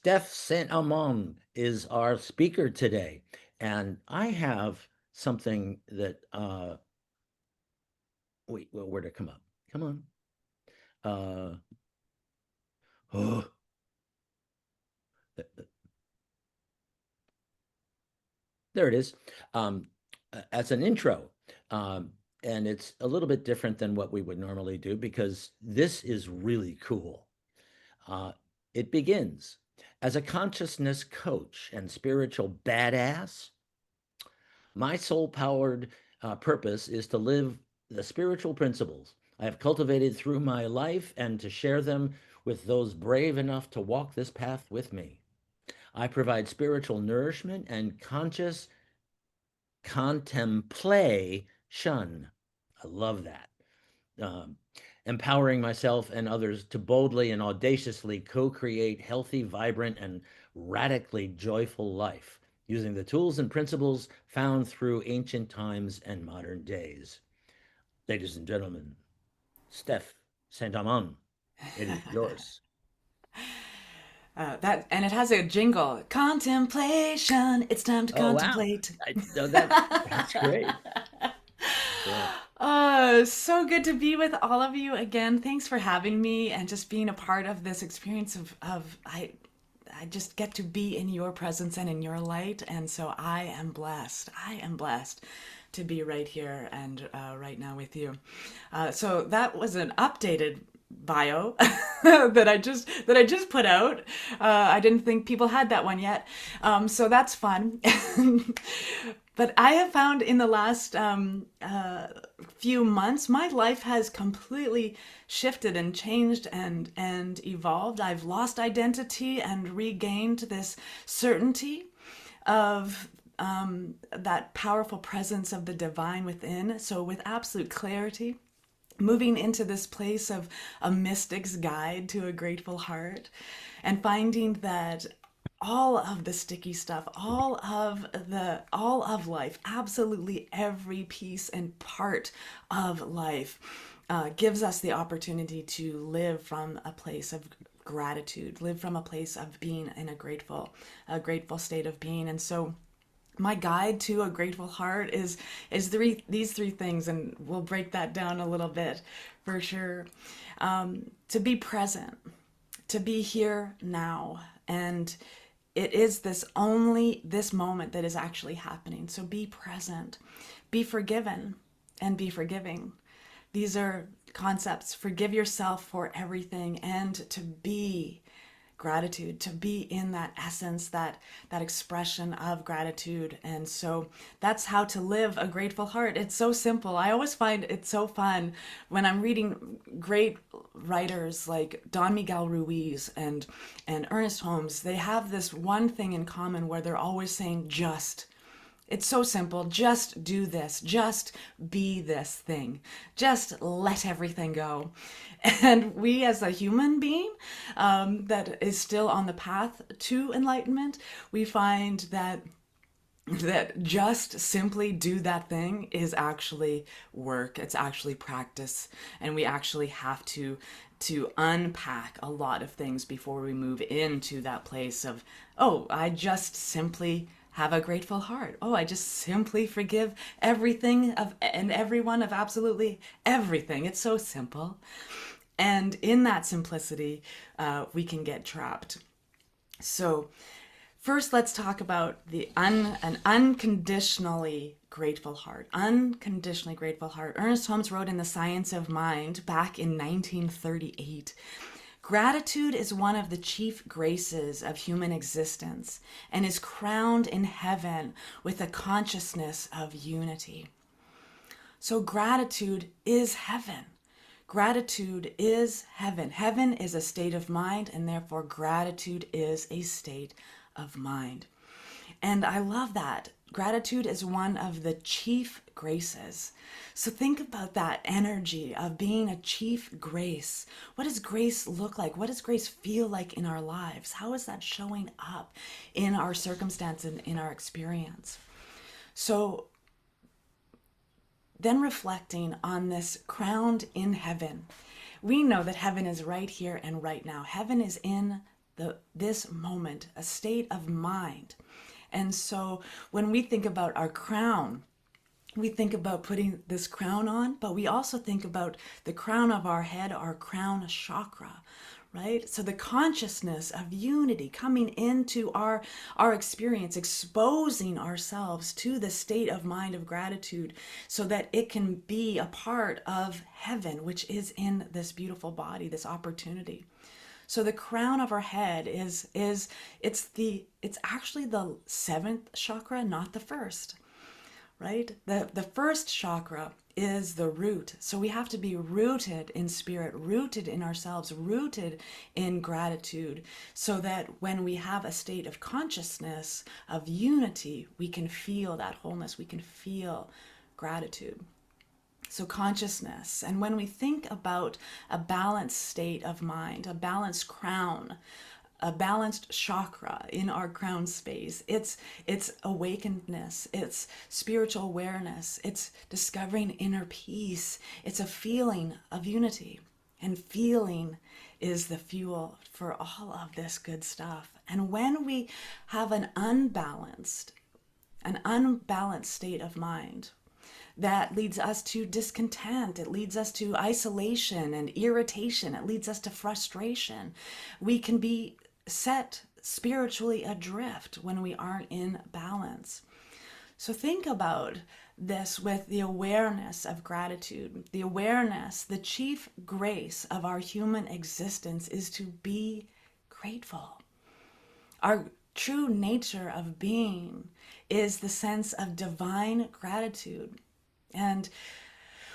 Steph St. Amand is our speaker today. And I have something that, wait, well, where'd it come up? Come on. Uh, oh, there it is. As an intro. Um, and it's a little bit different than what we would normally do because this is really cool. Uh, it begins as a consciousness coach and spiritual badass. My soul powered purpose is to live the spiritual principles I have cultivated through my life and to share them with those brave enough to walk this path with me. I provide spiritual nourishment and conscious contemplation. I love that. Um, Empowering myself and others to boldly and audaciously co create healthy, vibrant, and radically joyful life using the tools and principles found through ancient times and modern days. Ladies and gentlemen, Steph Saint Amand, it is yours. That and it has a jingle. Contemplation. It's time to Oh, wow. contemplate. No, that's great. Yeah. So good to be with all of you again. Thanks for having me and just being a part of this experience of I just get to be in your presence and in your light, and so I am blessed. I am blessed to be right here and right now with you. So that was an updated bio that I just put out. I didn't think people had that one yet, so that's fun. But I have found in the last few months, my life has completely shifted and changed and evolved. I've lost identity and regained this certainty of that powerful presence of the divine within. So, with absolute clarity, moving into this place of a mystic's guide to a grateful heart and finding that all of the sticky stuff, all of life, absolutely every piece and part of life gives us the opportunity to live from a place of gratitude, live from a place of being in a grateful state of being. And so my guide to a grateful heart is these three things, and we'll break that down a little bit for sure. To be present, to be here now, and it is this moment that is actually happening. So be present, be forgiven, and be forgiving. These are concepts. Forgive yourself for everything, and to be gratitude, to be in that essence, that expression of gratitude. And so that's how to live a grateful heart. It's so simple. I always find it so fun when I'm reading great writers like Don Miguel Ruiz and Ernest Holmes. They have this one thing in common where they're always saying just. It's so simple. Just do this. Just be this thing. Just let everything go. And we, as a human being that is still on the path to enlightenment, we find that just simply do that thing is actually work. It's actually practice, and we actually have to unpack a lot of things before we move into that place of, oh, I just simply have a grateful heart. Oh, I just simply forgive everything of and everyone of absolutely everything. It's so simple. And in that simplicity, we can get trapped. So, first, let's talk about an unconditionally grateful heart. Unconditionally grateful heart. Ernest Holmes wrote in The Science of Mind back in 1938. Gratitude is one of the chief graces of human existence and is crowned in heaven with a consciousness of unity. So, gratitude is heaven. Gratitude is heaven. Heaven is a state of mind, and therefore, gratitude is a state of mind. And I love that. Gratitude is one of the chief graces. So think about that energy of being a chief grace. What does grace look like? What does grace feel like in our lives? How is that showing up in our circumstance and in our experience? So then reflecting on this crowned in heaven, we know that heaven is right here and right now. Heaven is in this moment, a state of mind. And so when we think about our crown, we think about putting this crown on, but we also think about the crown of our head, our crown chakra, right? So the consciousness of unity coming into our experience, exposing ourselves to the state of mind of gratitude so that it can be a part of heaven, which is in this beautiful body, this opportunity. So the crown of our head it's actually the seventh chakra, not the first, right? The first chakra is the root. So we have to be rooted in spirit, rooted in ourselves, rooted in gratitude, so that when we have a state of consciousness, of unity, we can feel that wholeness, we can feel gratitude. So consciousness. And when we think about a balanced state of mind, a balanced crown, a balanced chakra in our crown space, it's awakenedness, it's spiritual awareness, it's discovering inner peace, it's a feeling of unity. And feeling is the fuel for all of this good stuff. And when we have an unbalanced state of mind, that leads us to discontent. It leads us to isolation and irritation. It leads us to frustration. We can be set spiritually adrift when we aren't in balance. So think about this with the awareness of gratitude. The awareness, the chief grace of our human existence is to be grateful. Our true nature of being is the sense of divine gratitude. And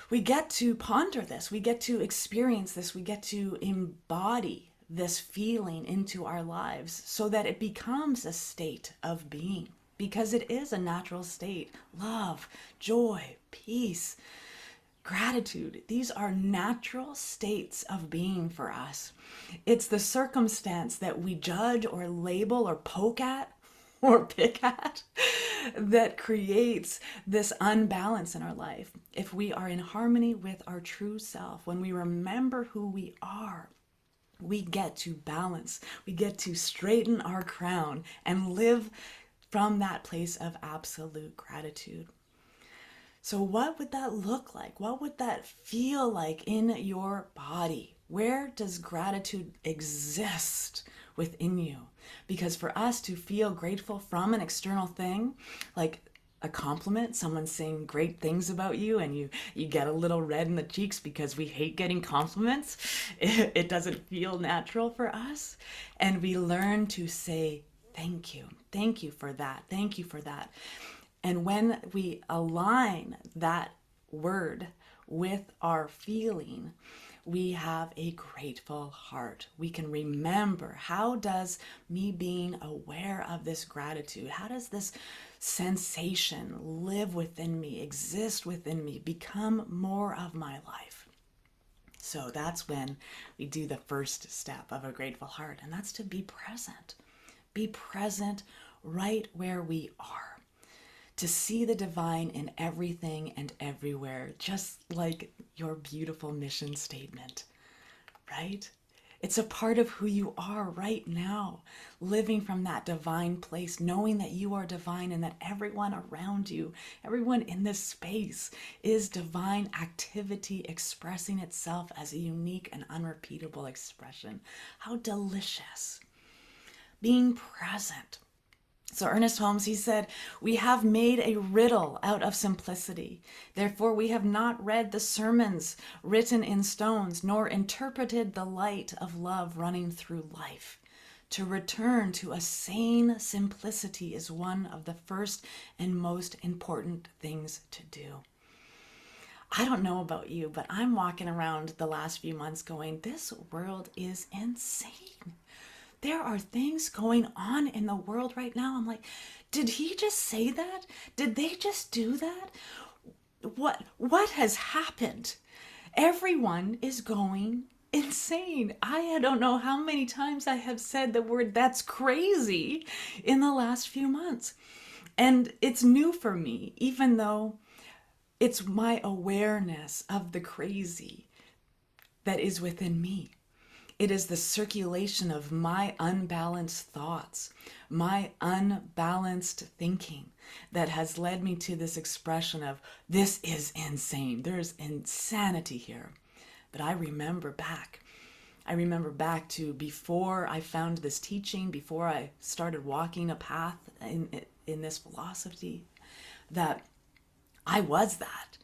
we get to ponder this, we get to experience this, we get to embody this feeling into our lives so that it becomes a state of being, because it is a natural state. Love, joy, peace, gratitude, these are natural states of being for us. It's the circumstance that we judge or label or poke at or pick at that creates this unbalance in our life. If we are in harmony with our true self, when we remember who we are, we get to balance, we get to straighten our crown and live from that place of absolute gratitude. So what would that look like? What would that feel like in your body? Where does gratitude exist within you? Because for us to feel grateful from an external thing, like a compliment, someone saying great things about you, and you get a little red in the cheeks because we hate getting compliments, it doesn't feel natural for us. And we learn to say thank you for that, thank you for that. And when we align that word with our feeling, we have a grateful heart. We can remember, how does me being aware of this gratitude, how does this sensation live within me, exist within me, become more of my life? So that's when we do the first step of a grateful heart, and that's to be present. Be present right where we are. To see the divine in everything and everywhere, just like your beautiful mission statement, right? It's a part of who you are right now, living from that divine place, knowing that you are divine and that everyone around you, everyone in this space is divine activity expressing itself as a unique and unrepeatable expression. How delicious. Being present. So Ernest Holmes, he said, "We have made a riddle out of simplicity. Therefore we have not read the sermons written in stones, nor interpreted the light of love running through life. To return to a sane simplicity is one of the first and most important things to do." I don't know about you, but I'm walking around the last few months going, this world is insane. There are things going on in the world right now. I'm like, did he just say that? Did they just do that? What has happened? Everyone is going insane. I don't know how many times I have said the word "that's crazy" in the last few months. And it's new for me, even though it's my awareness of the crazy that is within me. It is the circulation of my unbalanced thoughts, my unbalanced thinking that has led me to this expression of, this is insane. There's insanity here. But I remember back. I remember back to before I found this teaching, before I started walking a path in this philosophy, that I was that.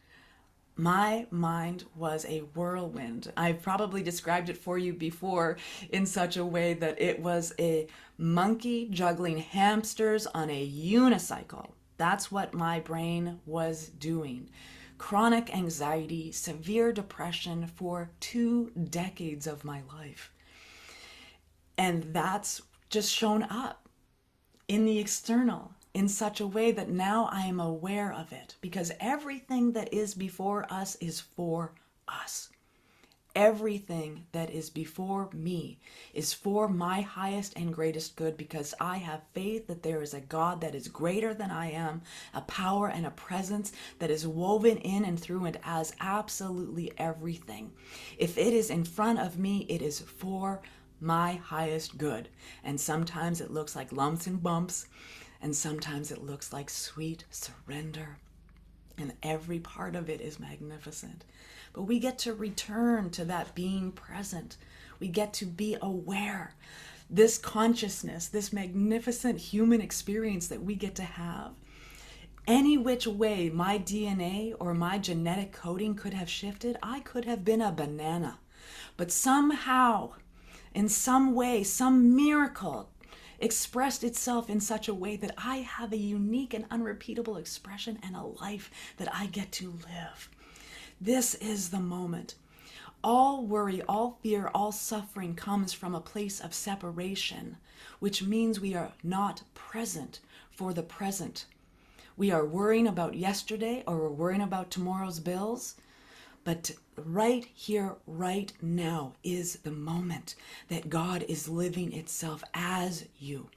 My mind was a whirlwind. I've probably described it for you before in such a way that it was a monkey juggling hamsters on a unicycle. That's what my brain was doing. Chronic anxiety, severe depression for 2 decades of my life. And that's just shown up in the external in such a way that now I am aware of it, because everything that is before us is for us. Everything that is before me is for my highest and greatest good, because I have faith that there is a God that is greater than I am, a power and a presence that is woven in and through and as absolutely everything. If it is in front of me, it is for my highest good. And sometimes it looks like lumps and bumps, and sometimes it looks like sweet surrender. And every part of it is magnificent. But we get to return to that being present. We get to be aware. This consciousness, this magnificent human experience that we get to have. Any which way my DNA or my genetic coding could have shifted, I could have been a banana. But somehow, in some way, some miracle expressed itself in such a way that I have a unique and unrepeatable expression and a life that I get to live. This is the moment. All worry, all fear, all suffering comes from a place of separation, which means we are not present for the present. We are worrying about yesterday, or we're worrying about tomorrow's bills. But right here, right now is the moment that God is living itself as you.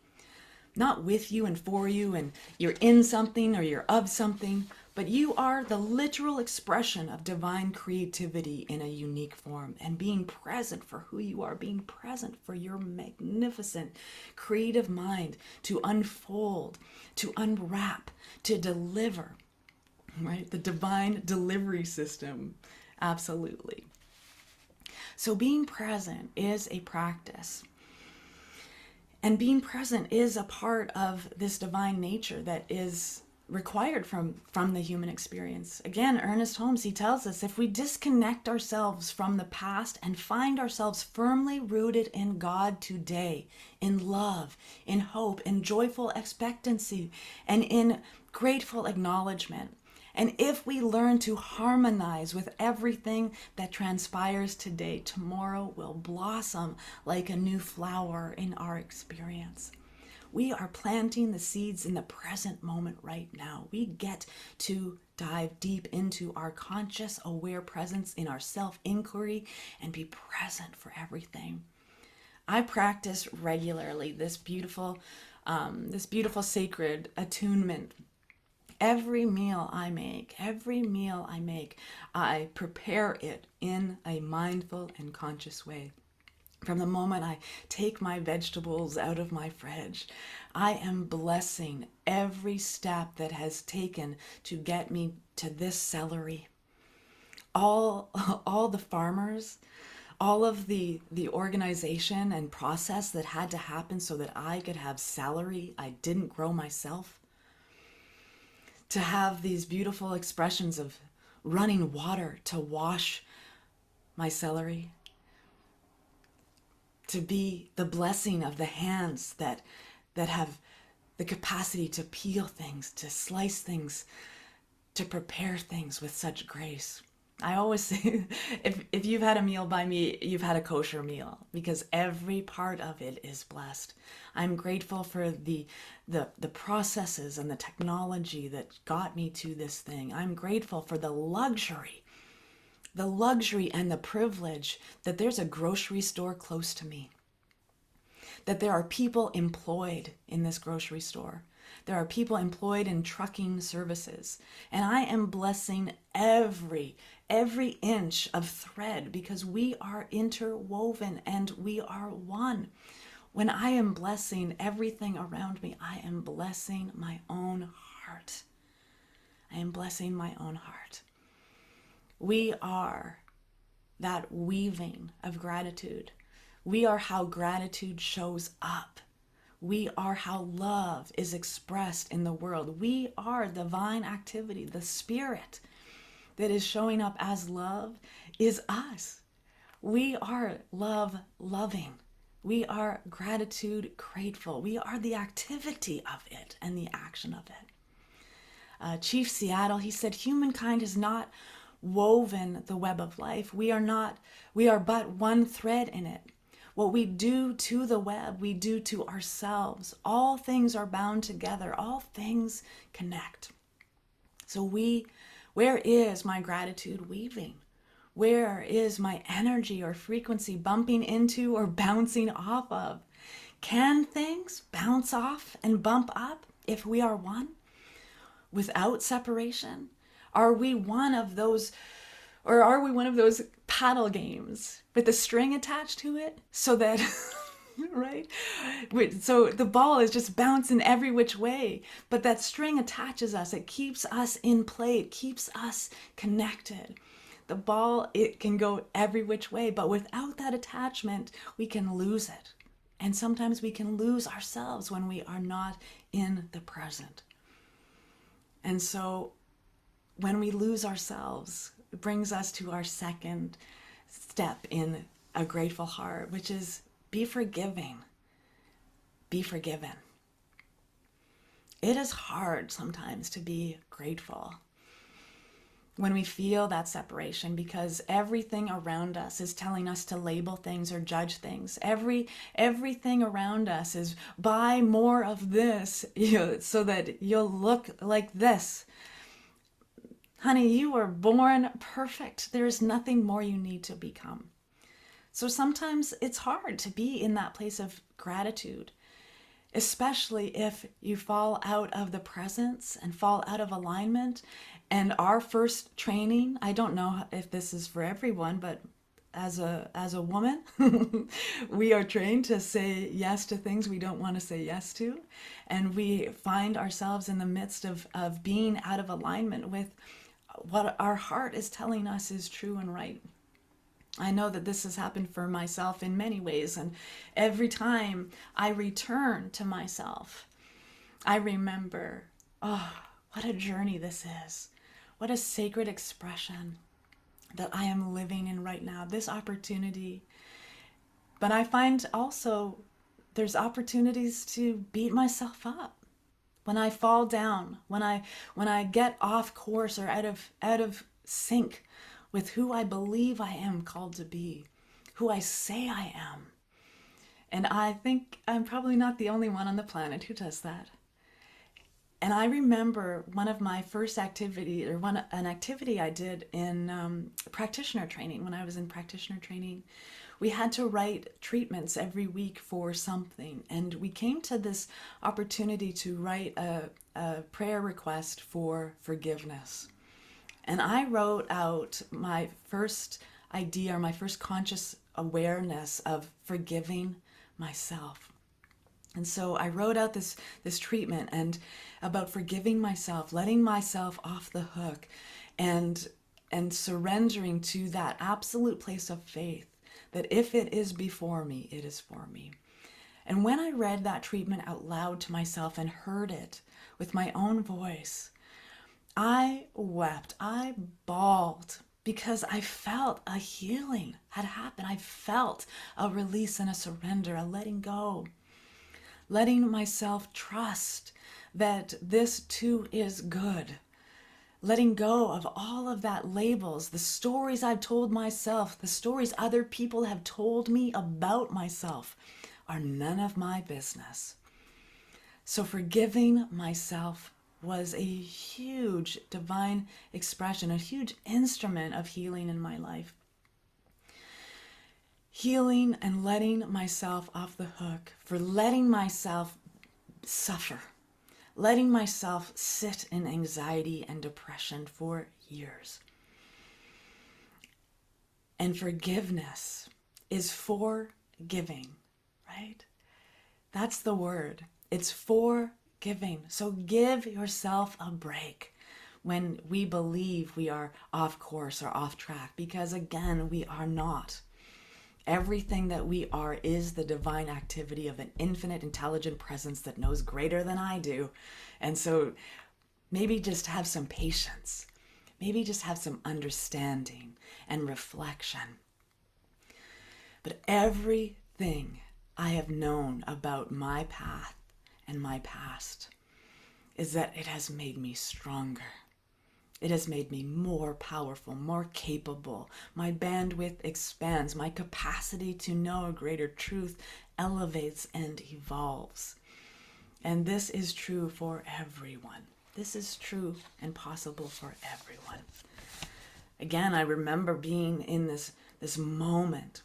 Not with you and for you, and you're in something or you're of something, but you are the literal expression of divine creativity in a unique form, and being present for who you are, being present for your magnificent creative mind to unfold, to unwrap, to deliver, right? The divine delivery system. Absolutely. So being present is a practice. And being present is a part of this divine nature that is required from the human experience. Again, Ernest Holmes, he tells us, if we disconnect ourselves from the past and find ourselves firmly rooted in God today, in love, in hope, in joyful expectancy, and in grateful acknowledgement, and if we learn to harmonize with everything that transpires today, tomorrow will blossom like a new flower in our experience. We are planting the seeds in the present moment right now. We get to dive deep into our conscious, aware presence in our self-inquiry and be present for everything. I practice regularly this beautiful sacred attunement. Every meal I make, I prepare it in a mindful and conscious way. From the moment I take my vegetables out of my fridge, I am blessing every step that has taken to get me to this celery. All the farmers, all of the organization and process that had to happen so that I could have celery I didn't grow myself. To have these beautiful expressions of running water to wash my celery, to be the blessing of the hands that have the capacity to peel things, to slice things, to prepare things with such grace. I always say, if you've had a meal by me, you've had a kosher meal, because every part of it is blessed. I'm grateful for the processes and the technology that got me to this thing. I'm grateful for the luxury and the privilege that there's a grocery store close to me, that there are people employed in this grocery store. There are people employed in trucking services, and I am blessing every every inch of thread, because we are interwoven and we are one. When I am blessing everything around me, I am blessing my own heart. I am blessing my own heart. We are that weaving of gratitude. We are how gratitude shows up. We are how love is expressed in the world. We are divine activity. The spirit that is showing up as love is us. We are love loving. We are gratitude grateful. We are the activity of it and the action of it. Chief Seattle, he said, humankind has not woven the web of life. We are but one thread in it. What we do to the web, we do to ourselves. All things are bound together. All things connect. So where is my gratitude weaving? Where is my energy or frequency bumping into or bouncing off of? Can things bounce off and bump up if we are one without separation? Are we one of those, or are we one of those paddle games with a string attached to it so that, right? So the ball is just bouncing every which way, but that string attaches us. It keeps us in play. It keeps us connected. The ball, it can go every which way, but without that attachment, we can lose it. And sometimes we can lose ourselves when we are not in the present. And so when we lose ourselves, it brings us to our second step in a grateful heart, which is be forgiving. Be forgiven. It is hard sometimes to be grateful when we feel that separation, because everything around us is telling us to label things or judge things. Everything around us is buy more of this, so that you'll look like this. Honey, you were born perfect. There is nothing more you need to become. So sometimes it's hard to be in that place of gratitude, especially if you fall out of the presence and fall out of alignment. And our first training, I don't know if this is for everyone, but as a woman, we are trained to say yes to things we don't want to say yes to. And we find ourselves in the midst of being out of alignment with what our heart is telling us is true and right. I know that this has happened for myself in many ways, and every time I return to myself, I remember, oh, what a journey this is. What a sacred expression that I am living in right now, this opportunity. But I find also there's opportunities to beat myself up. When I fall down, when I get off course or out of sync with who I believe I am called to be, who I say I am. And I think I'm probably not the only one on the planet who does that. And I remember one of my first activities, or an activity I did in practitioner training. When I was in practitioner training, we had to write treatments every week for something. And we came to this opportunity to write a prayer request for forgiveness. And I wrote out my first idea, or my first conscious awareness of forgiving myself. And so I wrote out this treatment and about forgiving myself, letting myself off the hook, and surrendering to that absolute place of faith that if it is before me, it is for me. And when I read that treatment out loud to myself and heard it with my own voice, I wept, I bawled, because I felt a healing had happened. I felt a release and a surrender, a letting go. Letting myself trust that this too is good. Letting go of all of that labels, the stories I've told myself, the stories other people have told me about myself are none of my business. So forgiving myself was a huge divine expression, a huge instrument of healing in my life. Healing and letting myself off the hook for letting myself suffer, letting myself sit in anxiety and depression for years. And forgiveness is for giving, right? That's the word. It's for giving. So give yourself a break when we believe we are off course or off track, because again, we are not. Everything that we are is the divine activity of an infinite, intelligent presence that knows greater than I do. And so maybe just have some patience. Maybe just have some understanding and reflection. But everything I have known about my path and my past is that it has made me stronger. It has made me more powerful, more capable. My bandwidth expands. My capacity to know a greater truth elevates and evolves. And this is true for everyone. This is true and possible for everyone. Again, I remember being in this moment.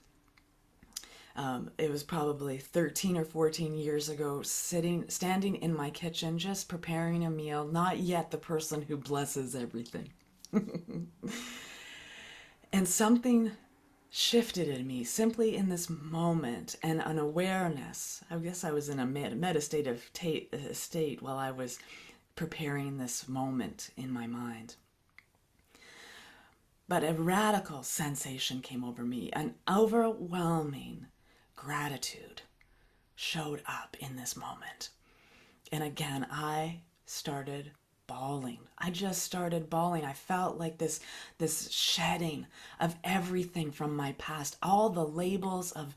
It was probably 13 or 14 years ago, standing in my kitchen, just preparing a meal, not yet the person who blesses everything. And something shifted in me simply in this moment, and an awareness. I guess I was in a meditative state while I was preparing this moment in my mind. But a radical sensation came over me, an overwhelming gratitude showed up in this moment. And again, I started bawling. I just started bawling. I felt like this shedding of everything from my past, all the labels of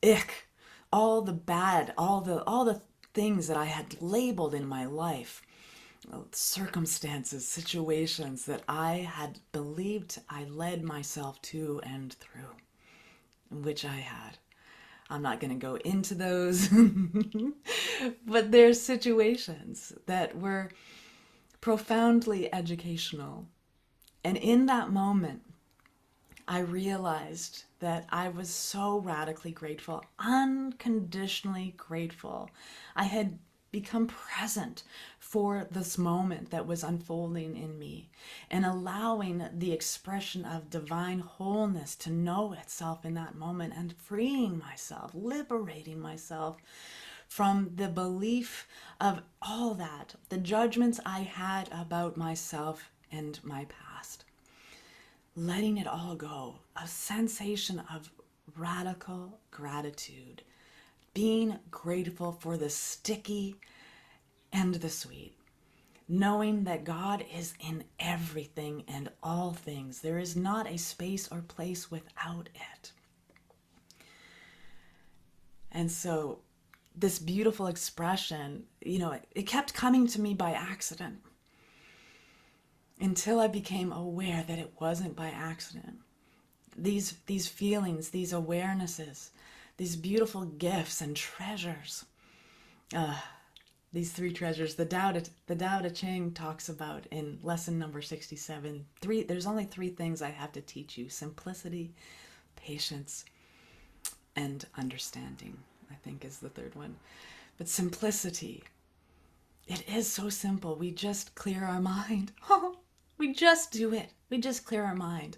ick, all the bad, all the things that I had labeled in my life, circumstances, situations that I had believed I led myself to and through, which I had. I'm not going to go into those, but there's situations that were profoundly educational. And in that moment, I realized that I was so radically grateful, unconditionally grateful. I had become present for this moment that was unfolding in me and allowing the expression of divine wholeness to know itself in that moment, and freeing myself, liberating myself from the belief of all that, the judgments I had about myself and my past. Letting it all go, a sensation of radical gratitude, being grateful for the sticky and the sweet, knowing that God is in everything and all things. There is not a space or place without it. And so this beautiful expression, it kept coming to me by accident until I became aware that it wasn't by accident. These feelings, these awarenesses, these beautiful gifts and treasures. These three treasures, the Tao Te Ching talks about in lesson number 67. There's only three things I have to teach you: simplicity, patience, and understanding, I think is the third one. But simplicity, it is so simple. We just clear our mind. We just do it. We just clear our mind.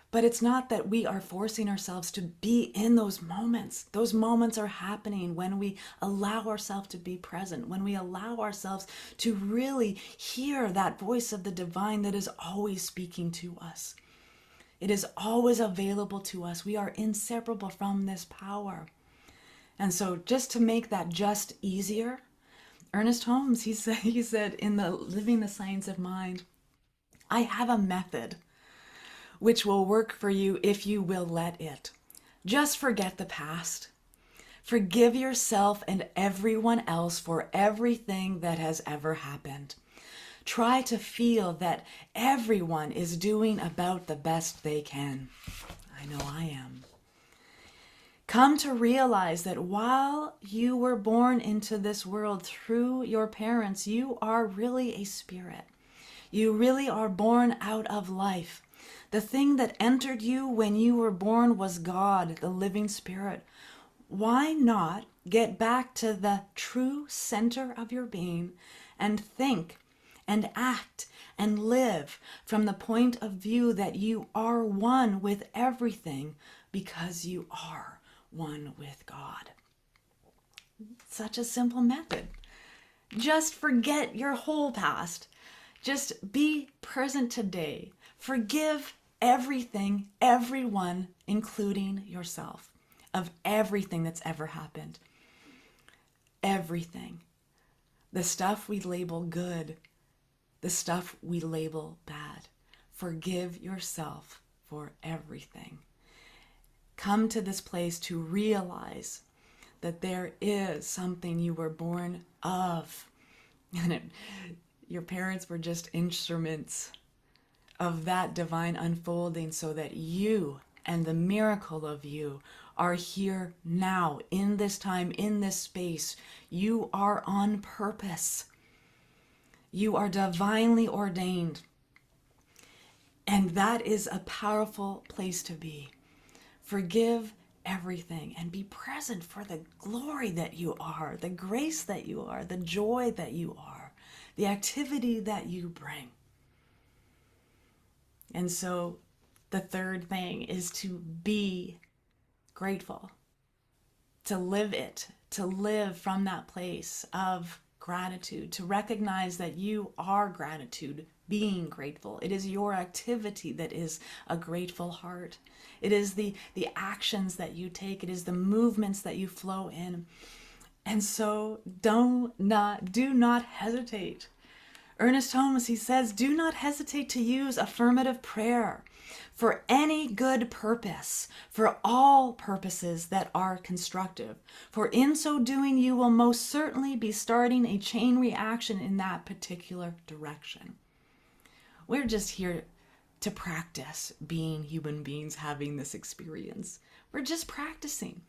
But it's not that we are forcing ourselves to be in those moments. Those moments are happening when we allow ourselves to be present, when we allow ourselves to really hear that voice of the divine that is always speaking to us. It is always available to us. We are inseparable from this power. And so just to make that just easier, Ernest Holmes, he said in the Living the Science of Mind, I have a method which will work for you if you will let it. Just forget the past. Forgive yourself and everyone else for everything that has ever happened. Try to feel that everyone is doing about the best they can. I know I am. Come to realize that while you were born into this world through your parents, you are really a spirit. You really are born out of life. The thing that entered you when you were born was God, the living spirit. Why not get back to the true center of your being and think and act and live from the point of view that you are one with everything because you are one with God. Such a simple method. Just forget your whole past. Just be present today. Forgive everything, everyone, including yourself, of everything that's ever happened. Everything. The stuff we label good, the stuff we label bad. Forgive yourself for everything. Come to this place to realize that there is something you were born of. And your parents were just instruments of that divine unfolding so that you and the miracle of you are here now, in this time, in this space. You are on purpose. You are divinely ordained. And that is a powerful place to be. Forgive everything and be present for the glory that you are, the grace that you are, the joy that you are, the activity that you bring. And so the third thing is to be grateful, to live it, to live from that place of gratitude, to recognize that you are gratitude, being grateful. It is your activity that is a grateful heart. It is the actions that you take. It is the movements that you flow in. And so do not hesitate. Ernest Holmes, he says, do not hesitate to use affirmative prayer for any good purpose, for all purposes that are constructive. For in so doing, you will most certainly be starting a chain reaction in that particular direction. We're just here to practice being human beings having this experience. We're just practicing.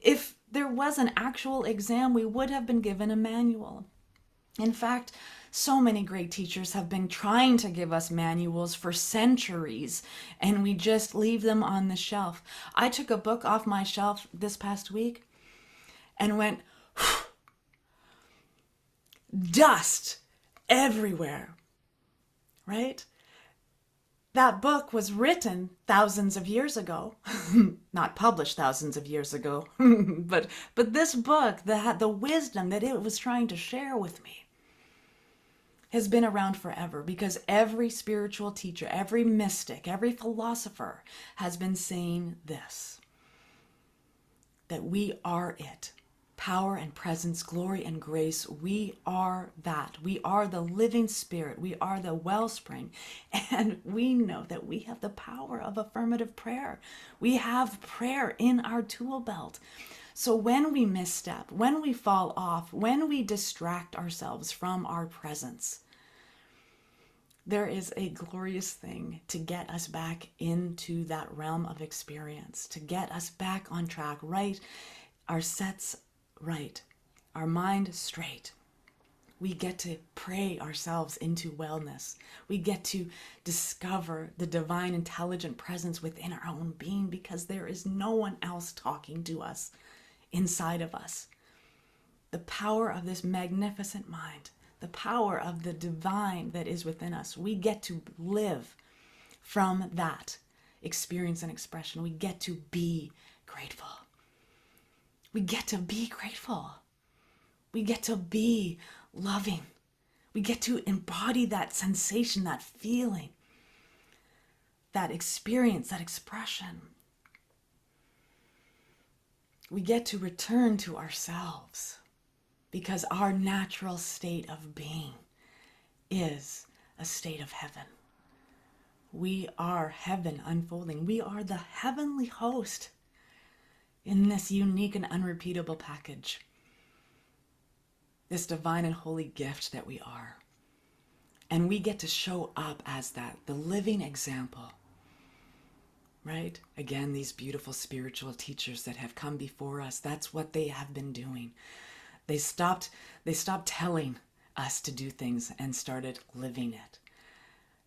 If there was an actual exam, we would have been given a manual. In fact, so many great teachers have been trying to give us manuals for centuries, and we just leave them on the shelf. I took a book off my shelf this past week and went, dust everywhere, right? That book was written thousands of years ago, not published thousands of years ago, but this book, the wisdom that it was trying to share with me, has been around forever, because every spiritual teacher, every mystic, every philosopher has been saying this, that we are it. Power and presence, glory and grace, we are that. We are the living spirit. We are the wellspring. And we know that we have the power of affirmative prayer. We have prayer in our tool belt. So when we misstep, when we fall off, when we distract ourselves from our presence, there is a glorious thing to get us back into that realm of experience, to get us back on track, right? Our sets right, our mind straight. We get to pray ourselves into wellness. We get to discover the divine intelligent presence within our own being, because there is no one else talking to us inside of us. The power of this magnificent mind, the power of the divine that is within us. We get to live from that experience and expression. We get to be grateful. We get to be grateful. We get to be loving. We get to embody that sensation, that feeling, that experience, that expression. We get to return to ourselves, because our natural state of being is a state of heaven. We are heaven unfolding. We are the heavenly host in this unique and unrepeatable package, this divine and holy gift that we are. And we get to show up as that, the living example, right? Again, these beautiful spiritual teachers that have come before us, that's what they have been doing. They stopped telling us to do things and started living it.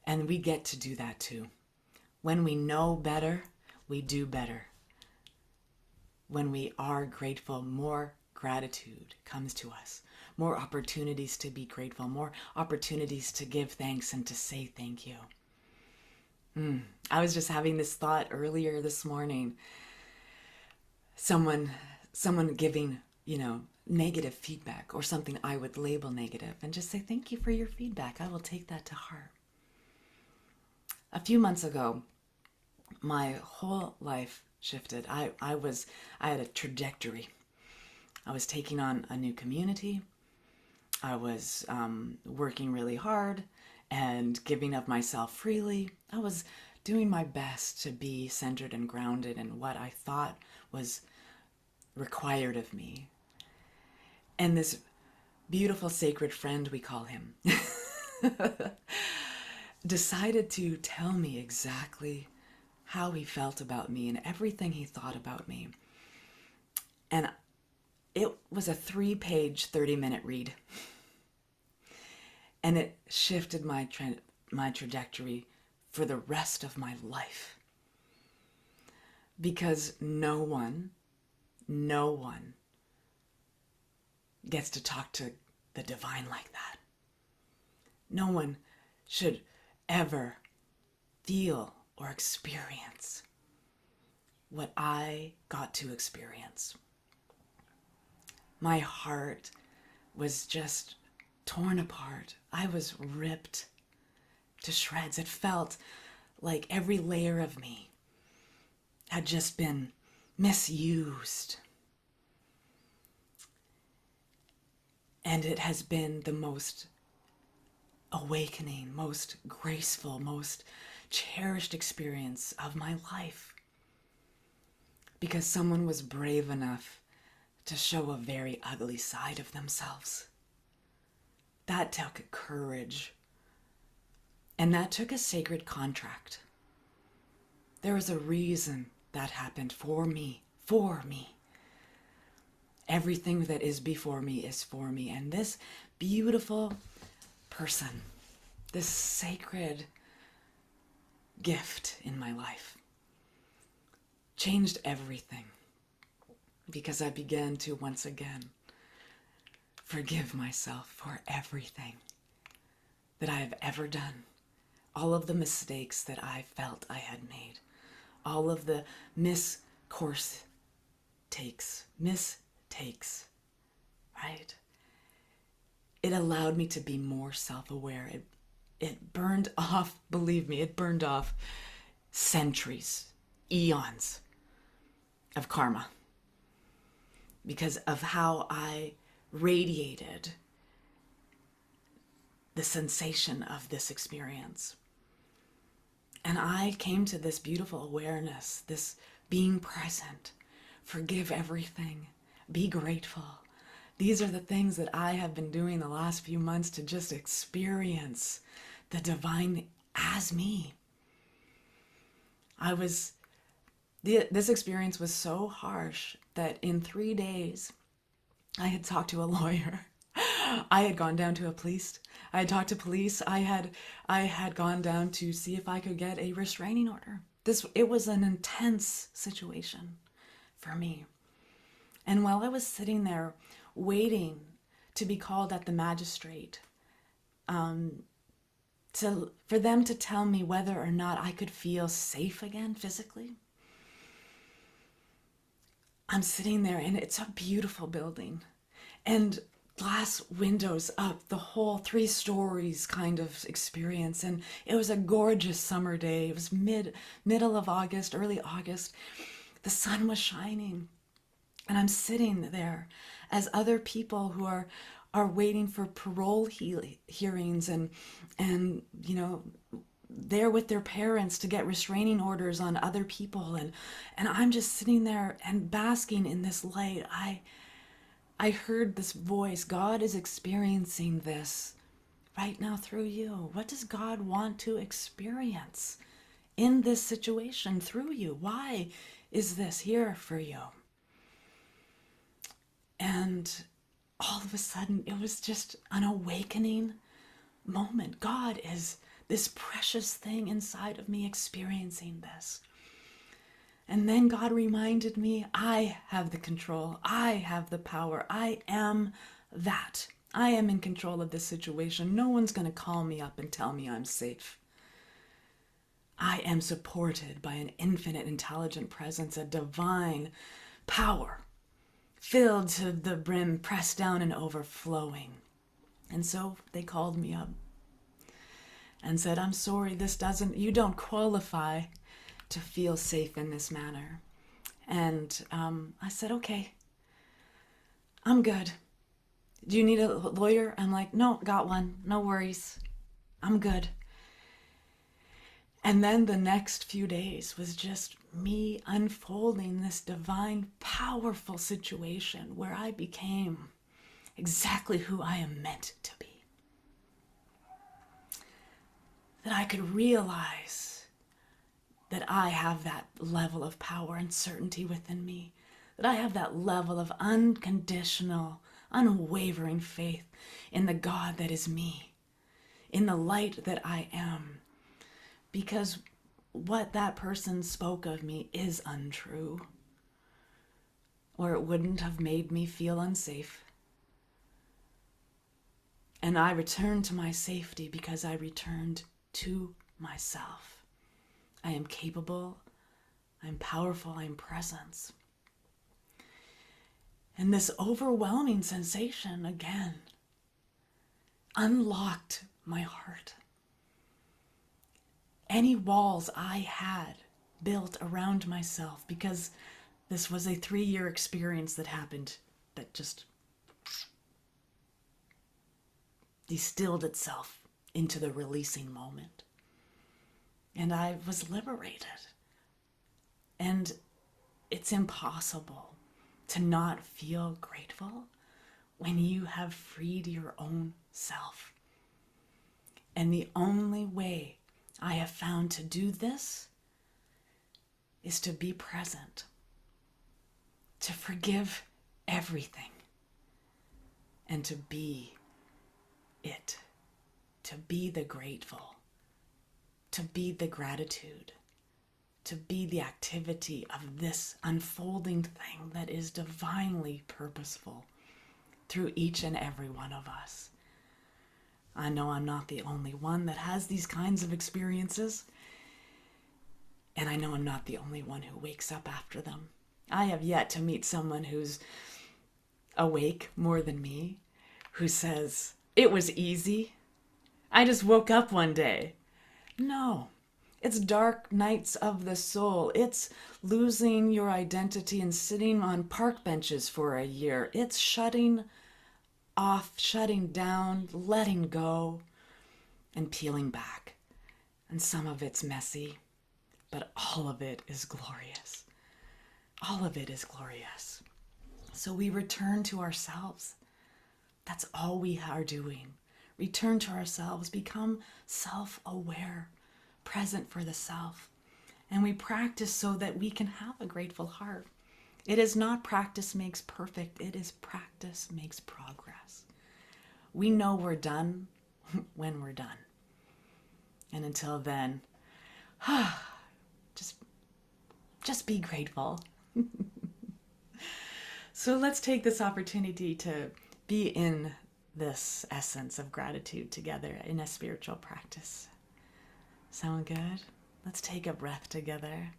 And we get to do that too. When we know better, we do better. When we are grateful, more gratitude comes to us. more opportunities to be grateful, more opportunities to give thanks and to say thank you. I was just having this thought earlier this morning. Someone someone giving, negative feedback or something I would label negative, and just say thank you for your feedback. I will take that to heart. A few months ago, my whole life shifted. I had a trajectory. I was taking on a new community. I was working really hard and giving of myself freely. I was doing my best to be centered and grounded in what I thought was required of me. And this beautiful sacred friend, we call him, decided to tell me exactly how he felt about me and everything he thought about me. And it was a 3-page, 30-minute read. And it shifted my trajectory for the rest of my life. Because no one gets to talk to the divine like that. No one should ever feel or experience what I got to experience. My heart was just torn apart. I was ripped to shreds. It felt like every layer of me had just been misused. And it has been the most awakening, most graceful, most cherished experience of my life. Because someone was brave enough to show a very ugly side of themselves. That took courage. And that took a sacred contract. There was a reason that happened for me, for me. Everything that is before me is for me. And this beautiful person, this sacred gift in my life, changed everything. Because I began to once again forgive myself for everything that I have ever done. All of the mistakes that I felt I had made. All of the mistakes, right? It allowed me to be more self-aware. It burned off, believe me, it burned off centuries, eons of karma because of how I radiated the sensation of this experience. And I came to this beautiful awareness, this being present, forgive everything, be grateful. These are the things that I have been doing the last few months to just experience the divine as me. This experience was so harsh that in 3 days, I had talked to a lawyer. I had gone down to a police. I had talked to police. I had gone down to see if I could get a restraining order. It was an intense situation for me. And while I was sitting there waiting to be called at the magistrate, for them to tell me whether or not I could feel safe again physically, I'm sitting there, and it's a beautiful building, and glass windows up the whole 3 stories kind of experience. And it was a gorgeous summer day. It was middle of August, early August. The sun was shining, and I'm sitting there as other people who are waiting for parole hearings and there with their parents to get restraining orders on other people, and I'm just sitting there and basking in this light. I heard this voice. God is experiencing this right now through you. What does God want to experience in this situation through you? Why is this here for you? And all of a sudden, it was just an awakening moment. God is this precious thing inside of me experiencing this. And then God reminded me, I have the control. I have the power. I am that. I am in control of this situation. No one's going to call me up and tell me I'm safe. I am supported by an infinite intelligent presence, a divine power, filled to the brim, pressed down and overflowing. And so they called me up and said, I'm sorry, you don't qualify to feel safe in this manner. And I said, okay, I'm good. Do you need a lawyer? I'm like, no, got one. No worries. I'm good. And then the next few days was just me unfolding this divine, powerful situation where I became exactly who I am meant to be. That I could realize that I have that level of power and certainty within me, that I have that level of unconditional, unwavering faith in the God that is me, in the light that I am. Because what that person spoke of me is untrue, or it wouldn't have made me feel unsafe. And I returned to my safety because I returned to myself. I am capable, I'm powerful, I'm presence. And this overwhelming sensation again unlocked my heart. Any walls I had built around myself, because this was a 3-year experience that happened that just distilled itself into the releasing moment. And I was liberated. And it's impossible to not feel grateful when you have freed your own self. And the only way I have found to do this is to be present, to forgive everything, and to be it, to be the grateful, to be the gratitude, to be the activity of this unfolding thing that is divinely purposeful through each and every one of us. I know I'm not the only one that has these kinds of experiences, and I know I'm not the only one who wakes up after them. I have yet to meet someone who's awake more than me, who says, it was easy. I just woke up one day. No, it's dark nights of the soul. It's losing your identity and sitting on park benches for a year. It's shutting off, shutting down, letting go, and peeling back. And some of it's messy, but all of it is glorious. All of it is glorious. So we return to ourselves. That's all we are doing. Return to ourselves, become self-aware, present for the self. And we practice so that we can have a grateful heart. It is not practice makes perfect. It is practice makes progress. We know we're done when we're done. And until then, just be grateful. So let's take this opportunity to be in this essence of gratitude together in a spiritual practice. Sound good? Let's take a breath together.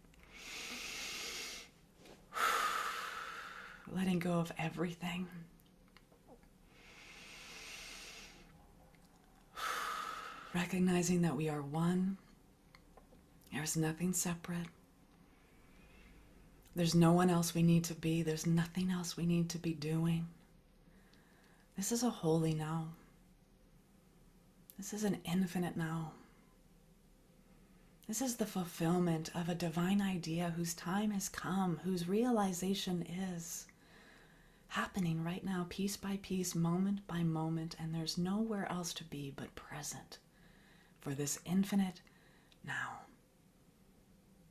Letting go of everything. Recognizing that we are one. There's nothing separate. There's no one else we need to be. There's nothing else we need to be doing. This is a holy now. This is an infinite now. This is the fulfillment of a divine idea whose time has come, whose realization is happening right now, piece by piece, moment by moment, and there's nowhere else to be but present for this infinite now.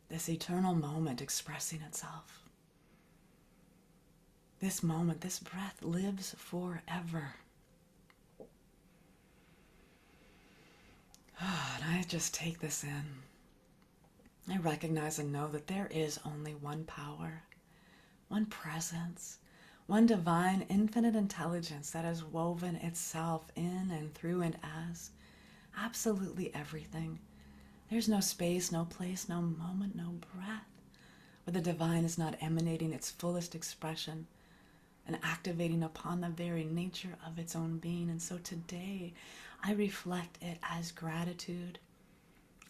This eternal moment expressing itself. This moment, this breath lives forever. And I just take this in. I recognize and know that there is only one power, one presence, one divine, infinite intelligence that has woven itself in and through and as absolutely everything. There's no space, no place, no moment, no breath where the divine is not emanating its fullest expression and activating upon the very nature of its own being. And so today, I reflect it as gratitude.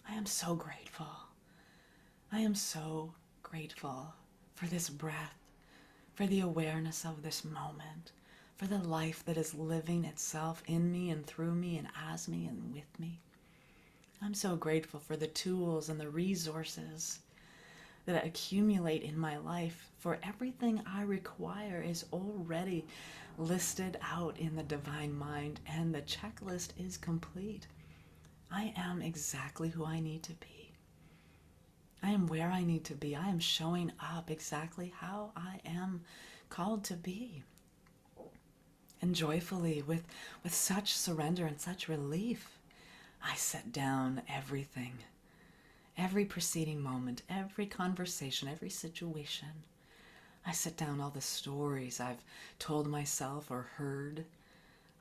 I am so grateful. I am so grateful for this breath, for the awareness of this moment, for the life that is living itself in me and through me and as me and with me. I'm so grateful for the tools and the resources that accumulate in my life, for everything I require is already listed out in the divine mind, and the checklist is complete. I am exactly who I need to be. I am where I need to be. I am showing up exactly how I am called to be. And joyfully, with such surrender and such relief, I set down everything. Every preceding moment, every conversation, every situation. I set down all the stories I've told myself or heard.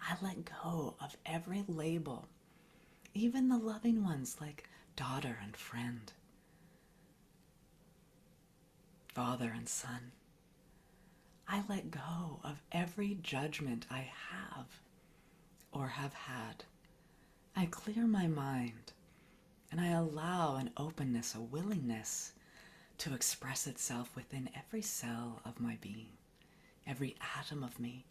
I let go of every label, even the loving ones like daughter and friend, father and son. I let go of every judgment I have or have had. I clear my mind and I allow an openness, a willingness to express itself within every cell of my being, every atom of me,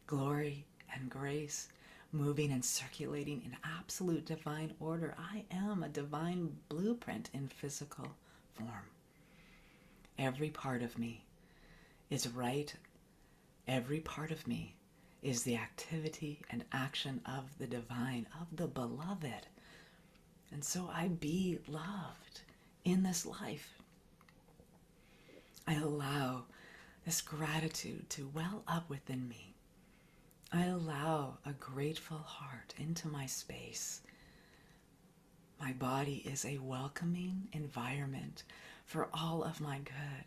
glory and grace, moving and circulating in absolute divine order. I am a divine blueprint in physical form. Every part of me is right. Every part of me is the activity and action of the divine, of the beloved. And so I be loved in this life. I allow this gratitude to well up within me. I allow a grateful heart into my space. My body is a welcoming environment for all of my good,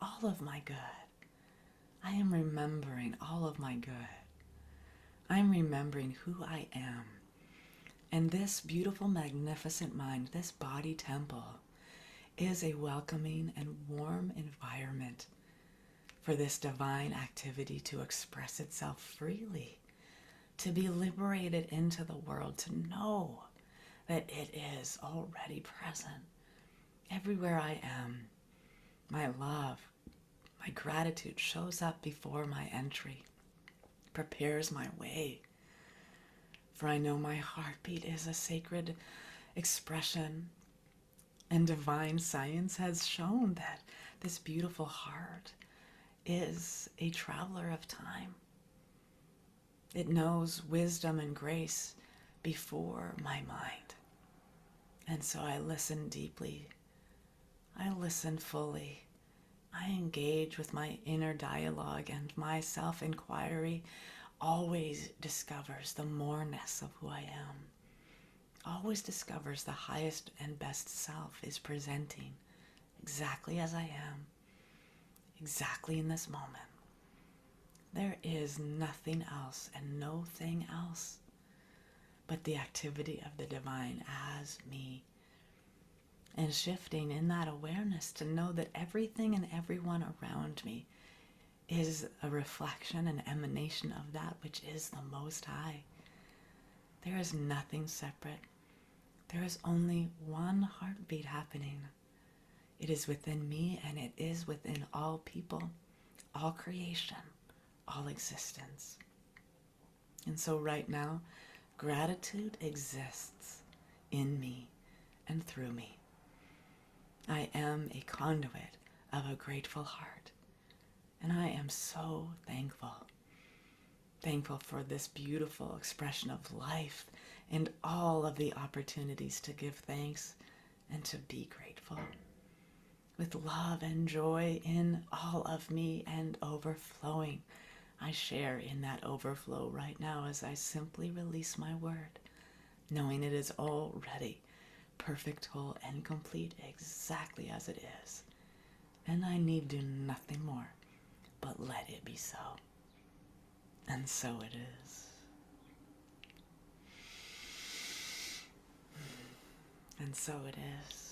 all of my good. I am remembering all of my good. I'm remembering who I am. And this beautiful, magnificent mind, this body temple, is a welcoming and warm environment for this divine activity to express itself freely, to be liberated into the world, to know that it is already present. Everywhere I am, my love, my gratitude shows up before my entry, prepares my way. For I know my heartbeat is a sacred expression, and divine science has shown that this beautiful heart is a traveler of time. It knows wisdom and grace before my mind. And so I listen deeply. I listen fully. I engage with my inner dialogue, and my self-inquiry always discovers the moreness of who I am. Always discovers the highest and best self is presenting exactly as I am, exactly in this moment. There is nothing else and no thing else but the activity of the divine as me. And shifting in that awareness to know that everything and everyone around me is a reflection and emanation of that which is the Most High. There is nothing separate. There is only one heartbeat happening. It is within me, and it is within all people, all creation, all existence. And so right now, gratitude exists in me and through me. I am a conduit of a grateful heart, and I am so thankful. Thankful for this beautiful expression of life and all of the opportunities to give thanks and to be grateful. With love and joy in all of me and overflowing, I share in that overflow right now as I simply release my word, knowing it is already perfect, whole, and complete exactly as it is. And I need do nothing more but let it be so. And so it is. And so it is.